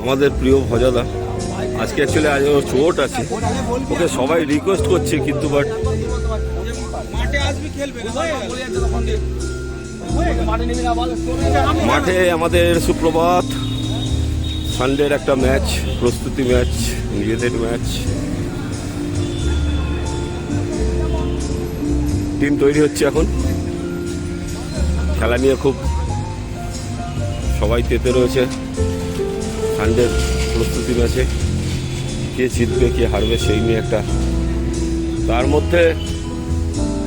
আমাদের প্রিয় ভজাদা। আজকে অ্যাকচুয়ালি আজ ওর চোট আছে, ওকে সবাই রিকোয়েস্ট করছে, কিন্তু বাট মাঠে আমাদের সুপ্রভাত সানডের একটা ম্যাচ, প্রস্তুতি ম্যাচ, নিজেদের ম্যাচ। টিম তৈরি হচ্ছে এখন, খেলা নিয়ে খুব সবাই তেতে রয়েছে। সানডের প্রস্তুতি ম্যাচে কে জিতবে কে হারবে সেই নিয়ে একটা। তার মধ্যে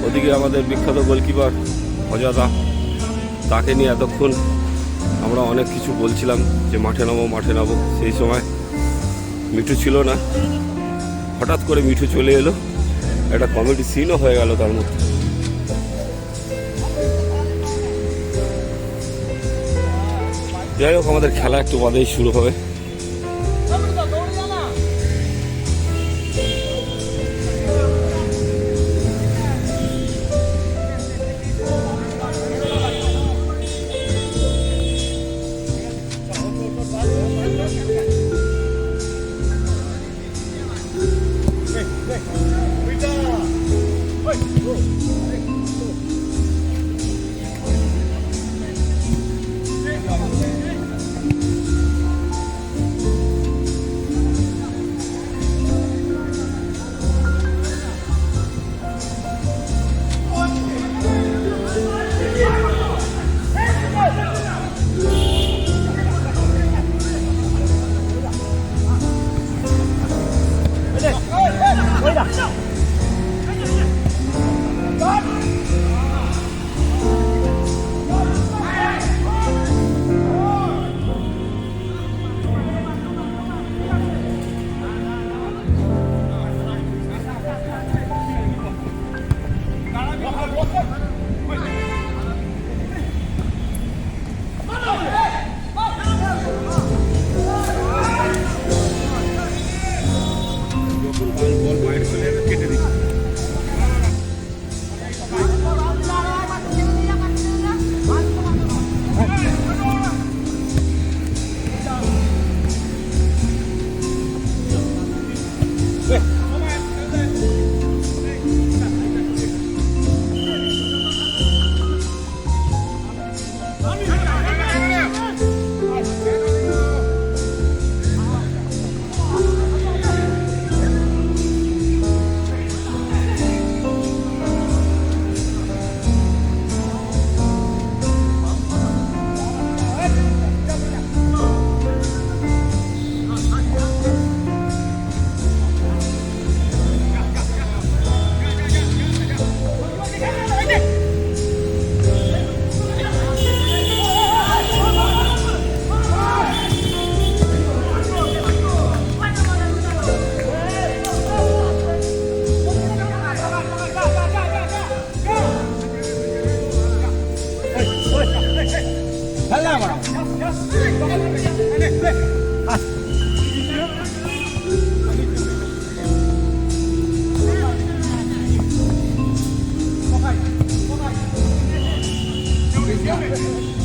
ওদিকে আমাদের বিখ্যাত গোলকিপার ভজাদা, তাকে নিয়ে এতক্ষণ আমরা অনেক কিছু বলছিলাম যে মাঠে নামো মাঠে নামো। সেই সময় মিঠু ছিল না, হঠাৎ করে মিঠু চলে এলো, একটা কমেডি সিনও হয়ে গেল তার মধ্যে। যাই হোক, আমাদের খেলা একটু বাদেই শুরু হবে।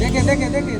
देखे देखे देखे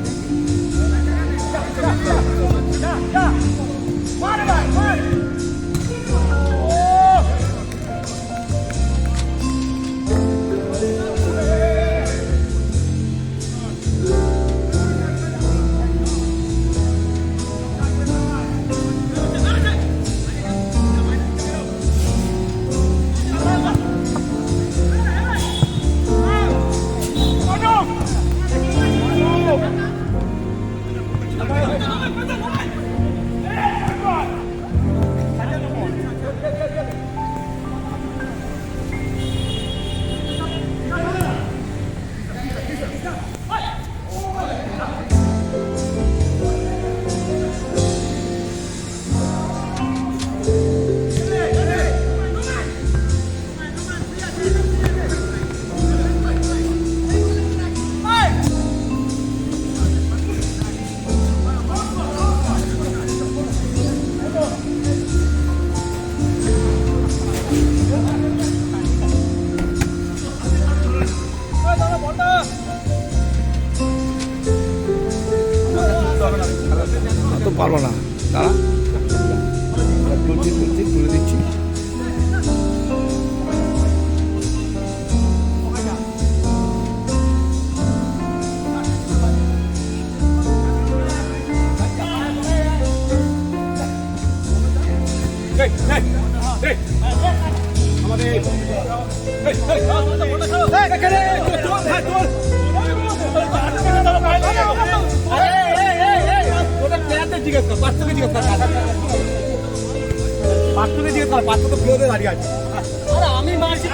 তো পারবো না। দাঁড়া, তুলছি তুলে দিচ্ছি। আমি মারছি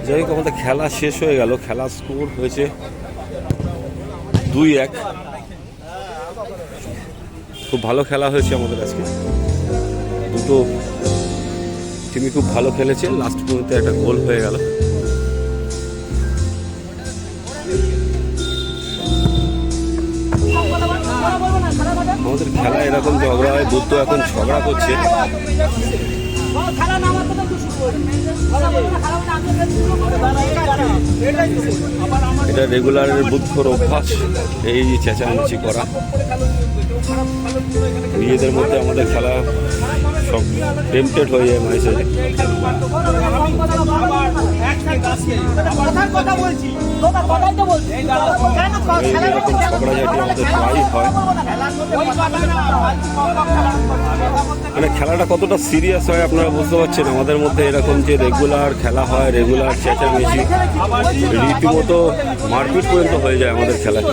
যাই হোক, আমাদের খেলা শেষ হয়ে গেল। খেলা স্কোর হয়েছে 2-1। খুব ভালো খেলা হয়েছে আমাদের আজকে। দুটো টিমই খুব ভালো খেলেছে। লাস্ট পর্যন্ত একটা গোল হয়ে গেল। আমাদের খেলা এরকম ঝগড়া হয়, দুধ তো এখন ঝগড়া করছে। এটা রেগুলারের বুদ্ধর অভ্যাস, এই চেঁচামেচি করা। নিজেদের মধ্যে আমাদের খেলা সব টেম্পটেড হয়ে যায় মাঝে সাঝে। এইরকম ঝগড়াঝাটি আমাদের প্রায়ই হয়। মানে খেলাটা কতটা সিরিয়াস হয় আপনারা বুঝতে পারছেন। আমাদের মধ্যে এরকম যে রেগুলার খেলা হয়, রেগুলার চেঁচামেচি, রীতিমতো মারপিট পর্যন্ত হয়ে যায় আমাদের খেলায়।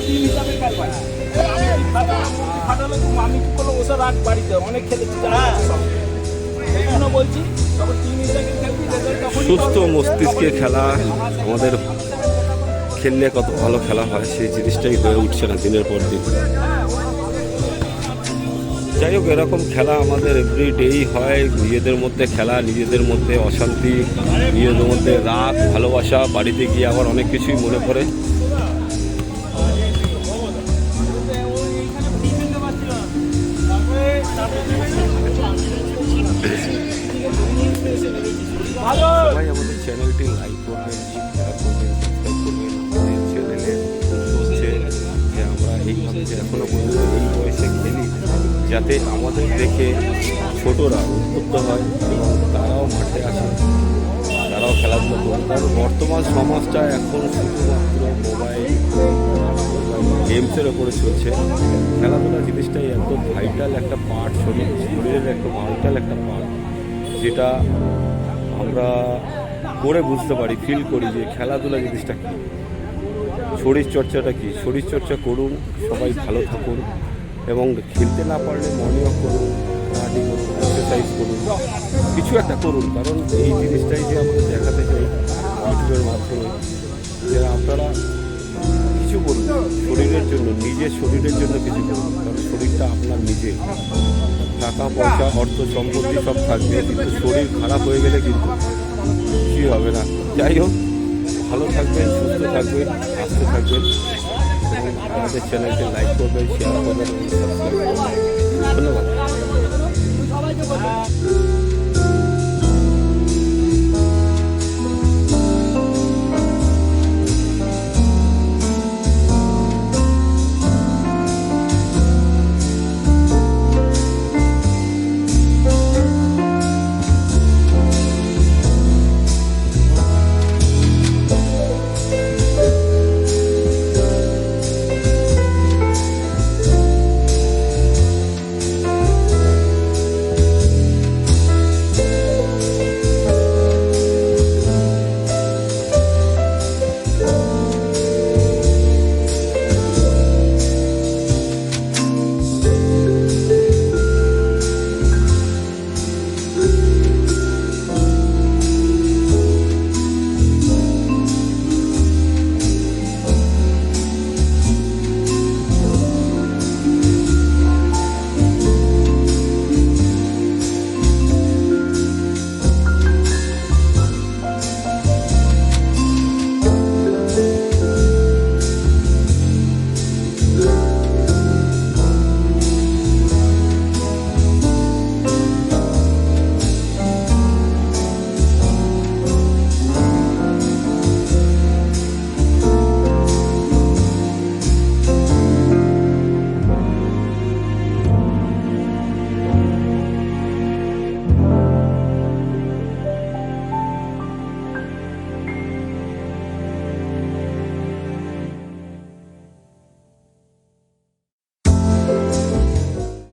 অনেক খেলেছি বলছি, তখন টিম হিসেবে খেলছি, তখন সুস্থ মস্তিষ্কে খেলা আমাদের খেললে কত ভালো খেলা হয় সেই জিনিসটাই হয়ে উঠছে না দিনের পর দিন। যাই হোক, এরকম খেলা আমাদের এভরিডেই হয়। নিজেদের মধ্যে খেলা, নিজেদের মধ্যে অশান্তি, নিজেদের মধ্যে রাগ ভালোবাসা, বাড়িতে গিয়ে আবার অনেক কিছুই মনে পড়ে। সবাই আমাদের চ্যানেলটি লাইক করবেন, শেয়ার করবেন, সাবস্ক্রাইব করবেন। আমাদের চ্যানেলে হচ্ছে যে আমরা এইভাবে যে এখনো পর্যন্ত এই বয়সে খেলি, যাতে আমাদের দেখে ছোটরা উদ্বুদ্ধ হয় এবং তারাও মাঠে আসে, তারাও খেলাধুলা করে। কারণ বর্তমান সমাজটা এখন শুধুমাত্র মোবাইল গেমসের ওপরে চলছে। খেলাধুলা জিনিসটাই একদম ভাইটাল একটা পার্ট, শরীরের একটা ভাইটাল একটা পার্ট, যেটা আমরা করে বুঝতে পারি, ফিল করি যে খেলাধুলা জিনিসটা কী, শরীরচর্চাটা কী। শরীরচর্চা করুন, সবাই ভালো থাকুন এবং খেলতে না পারলে মর্নিং ওয়াক করুন, হাঁটি করুন, এক্সারসাইজ করুন, কিছু একটা করুন। কারণ এই জিনিসটাই যে আমাদের দেখাতে চাই ইউটিউবের মাধ্যমে, যে আপনারা কিছু করুন শরীরের জন্য, নিজের শরীরের জন্য কিছু করুন। কারণ শরীরটা আপনার নিজের। টাকা পয়সা অর্থ সম্পত্তি সব থাকবে, কিন্তু শরীর খারাপ হয়ে গেলে কিন্তু কিছুই হবে না। যাই হোক, ভালো থাকবেন, সুস্থ থাকবেন, আসতে থাকবেন এবং আমাদের চ্যানেলটি লাইক করবেন, শেয়ার করবেন এবং সাবস্ক্রাইব করবেন। ধন্যবাদ।